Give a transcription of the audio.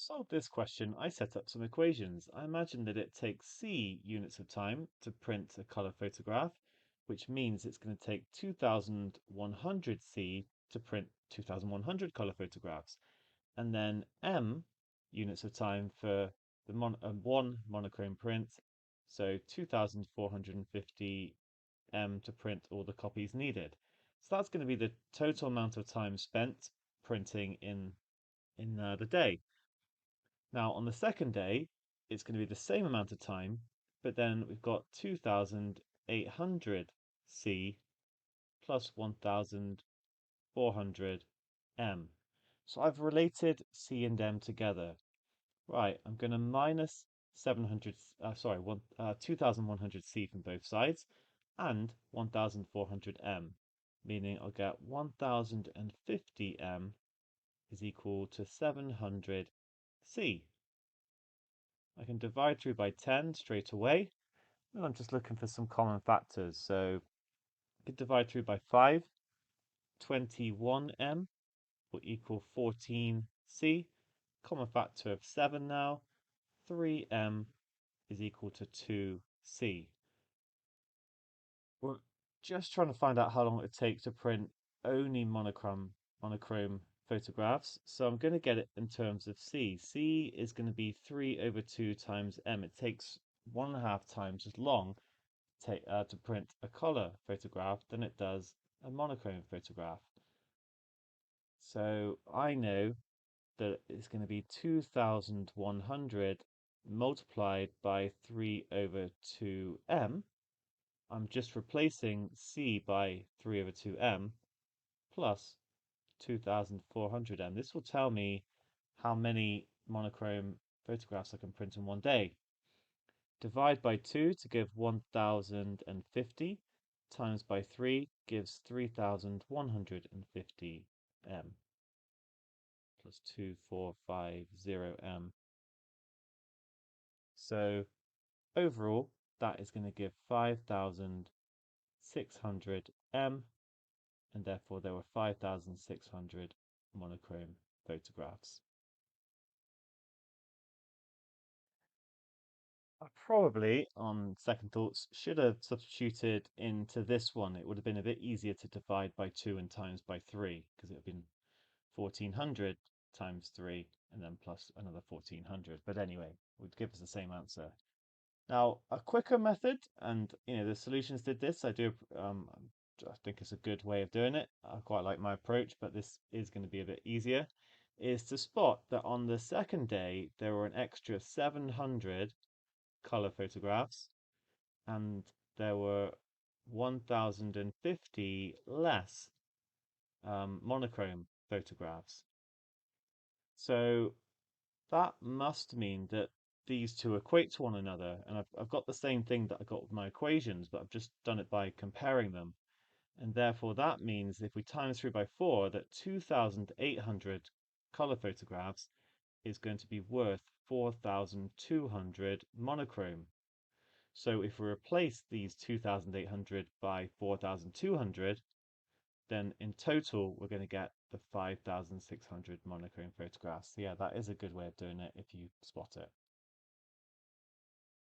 solve this question, I set up some equations. I imagine that it takes C units of time to print a color photograph, which means it's going to take 2100 C to print 2100 color photographs, and then M units of time for the one monochrome print, so 2450 M to print all the copies needed. So that's going to be the total amount of time spent printing in the day. Now, on the second day, it's going to be the same amount of time, but then we've got 2800 C plus 1400 M. So I've related C and M together. Right, I'm going to minus 2100 C from both sides and 1400 M, meaning I'll get 1050 M is equal to 700 C. I can divide through by 10 straight away, and I'm just looking for some common factors. So I could divide through by 5, 21M will equal 14C. Common factor of 7 now, 3M is equal to 2C. We're just trying to find out how long it would take to print only monochrome photographs. So I'm going to get it in terms of C. C is going to be 3 over 2 times M. It takes 1.5 times as long to print a color photograph than it does a monochrome photograph. So I know that it's going to be 2100 multiplied by 3 over 2M. I'm just replacing C by 3 over 2M plus 2400M. This will tell me how many monochrome photographs I can print in one day. Divide by 2 to give 1050, times by 3 gives 3150 M plus 2450 M. So overall, that is going to give 5600 M, and therefore there were 5600 monochrome photographs. I probably, on second thoughts, should have substituted into this one. It would have been a bit easier to divide by 2 and times by 3, because it would have been 1400 times 3 and then plus another 1400. But anyway, it would give us the same answer. Now, a quicker method, and the solutions did this. I think it's a good way of doing it. I quite like my approach, but this is going to be a bit easier, is to spot that on the second day there were an extra 700 color photographs and there were 1050 less monochrome photographs. So that must mean that these two equate to one another, and I've got the same thing that I got with my equations, but I've just done it by comparing them. And therefore that means if we times through by 4, that 2800 color photographs is going to be worth 4200 monochrome. So if we replace these 2800 by 4200, then in total we're going to get the 5600 monochrome photographs. So yeah, that is a good way of doing it if you spot it.